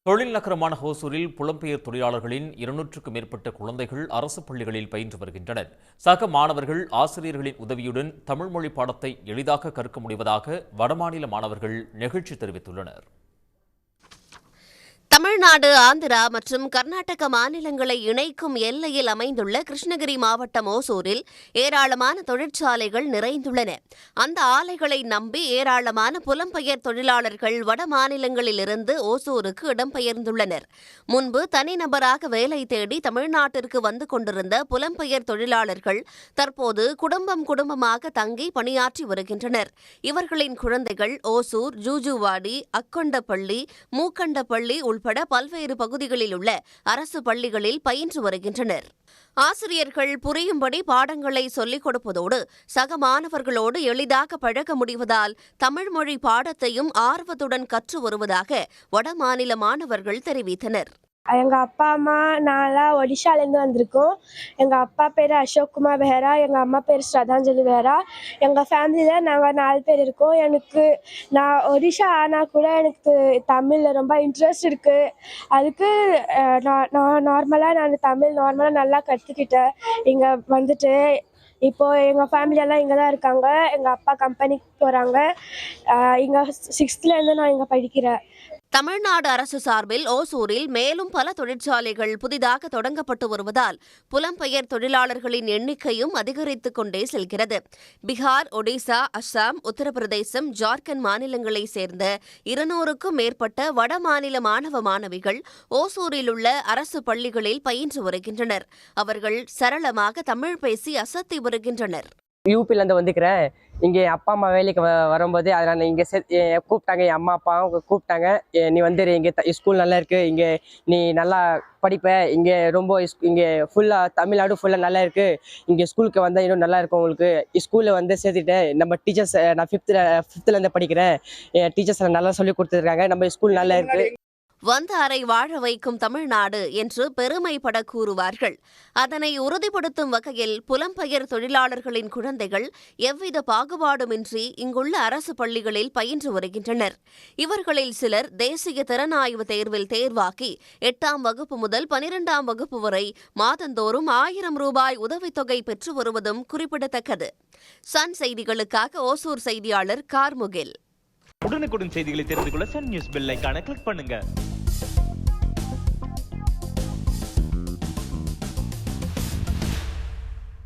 தொழில் நகரமான ஹோசூரில் புலம்பெயர் தொழிலாளர்களின் 200க்கும் மேற்பட்ட குழந்தைகள் அரசு பள்ளிகளில் பயின்று வருகின்றனர். சக மாணவர்கள் ஆசிரியர்களின் உதவியுடன் தமிழ் மொழி பாடத்தை எளிதாக கற்க முடிவதாக வடமாநில மாணவர்கள் நெகிழ்ச்சி தெரிவித்துள்ளனர். தமிழ்நாடு, ஆந்திரா மற்றும் கர்நாடக மாநிலங்களை இணைக்கும் எல்லையில் அமைந்துள்ள கிருஷ்ணகிரி மாவட்டம் ஓசூரில் ஏராளமான தொழிற்சாலைகள் நிறைந்துள்ளன. அந்த ஆலைகளை நம்பி ஏராளமான புலம்பெயர் தொழிலாளர்கள் வட மாநிலங்களிலிருந்து ஓசூருக்கு இடம்பெயர்ந்துள்ளனர். முன்பு தனிநபராக வேலை தேடி தமிழ்நாட்டிற்கு வந்து கொண்டிருந்த புலம்பெயர் தொழிலாளர்கள் தற்போது குடும்பமாக தங்கி பணியாற்றி வருகின்றனர். இவர்களின் குழந்தைகள் ஓசூர், ஜூஜுவாடி, அக்கொண்டப்பள்ளி, மூக்கண்டப்பள்ளி உள்பட பல்வேறு பகுதிகளில் உள்ள அரசு பள்ளிகளில் பயின்று வருகின்றனர். ஆசிரியர்கள் புரியும்படி பாடங்களை சொல்லிக் கொடுப்பதோடு சக மாணவர்களோடு எளிதாக பழக முடிவதால் தமிழ் மொழி பாடத்தையும் ஆர்வத்துடன் கற்று வருவதாக வடமாநில மாணவர்கள் தெரிவித்தனர். எங்கள் அப்பா அம்மா நான்லாம் ஒடிஷாலேருந்து வந்திருக்கோம். எங்கள் அப்பா பேர் அசோக் குமார் பெஹரா, எங்கள் அம்மா பேர் ஸ்ரதாஞ்சலி பெஹரா. எங்கள் ஃபேமிலியில் நாங்கள் 4 பேர் இருக்கோம். நான் ஒடிஷா ஆனால் கூட எனக்கு தமிழில் ரொம்ப இன்ட்ரெஸ்ட் இருக்குது. அதுக்கு நான் நார்மலாக நல்லா கற்றுக்கிட்டேன். இங்கே வந்துட்டு இப்போது எங்கள் ஃபேமிலியெல்லாம் இங்கே தான் இருக்காங்க. எங்கள் அப்பா கம்பெனிக்கு போகிறாங்க. இங்கே 6th நான் இங்கே படிக்கிறேன். தமிழ்நாடு அரசு சார்பில் ஓசூரில் மேலும் பல தொழிற்சாலைகள் புதிதாக தொடங்கப்பட்டு வருவதால் புலம்பெயர் தொழிலாளர்களின் எண்ணிக்கையும் அதிகரித்துக் கொண்டே செல்கிறது. பீகார், ஒடிசா, அஸ்ஸாம், உத்தரப்பிரதேசம், ஜார்க்கண்ட் மாநிலங்களைச் சேர்ந்த 200க்கும் மேற்பட்ட வடமாநில மாணவ மாணவிகள் ஓசூரில் உள்ள அரசு பள்ளிகளில் பயின்று வருகின்றனர். அவர்கள் சரளமாக தமிழ் பேசி அசத்தி வருகின்றனர். யூபிலேருந்து வந்துக்கிறேன். இங்கே அப்பா அம்மா வேலைக்கு வரும்போது அதனால் இங்கே கூப்பிட்டாங்க. என் அம்மா அப்பாவும் கூப்பிட்டாங்க, நீ வந்துடு, இங்கே ஸ்கூல் நல்லா இருக்குது, இங்கே நீ நல்லா படிப்ப, இங்கே இங்கே ஃபுல்லாக தமிழ்நாடு ஃபுல்லாக நல்லா இருக்குது, இங்கே ஸ்கூலுக்கு வந்தால் இன்னும் நல்லா இருக்கும் உங்களுக்கு. ஸ்கூலில் வந்து சேர்த்துட்டேன். நம்ம டீச்சர்ஸ், நான் 5th படிக்கிறேன். என் டீச்சர்ஸ் நல்லா சொல்லி கொடுத்துருக்காங்க. நம்ம ஸ்கூல் நல்லா இருக்குது. வந்த அறை வாழ வைக்கும் தமிழ்நாடு என்று பெருமைப்பட கூறுவார்கள். அதனை உறுதிப்படுத்தும் வகையில் புலம்பெயர் தொழிலாளர்களின் குழந்தைகள் எவ்வித பாகுபாடுமின்றி இங்குள்ள அரசு பள்ளிகளில் பயின்று வருகின்றனர். இவர்களில் சிலர் தேசிய திறனாய்வு தேர்வில் தேர்வாகி 8ஆம் வகுப்பு முதல் 12ஆம் வகுப்பு வரை மாதந்தோறும் 1000 ரூபாய் உதவித்தொகை பெற்று வருவதும் குறிப்பிடத்தக்கது. சன் செய்திகளுக்காக ஓசூர் செய்தியாளர் கார்முகில். உடனுக்குடன் செய்திகளை தெரிந்து கொள்ள சன் நியூஸ் பெல் ஐகானை கிளிக் பண்ணுங்க.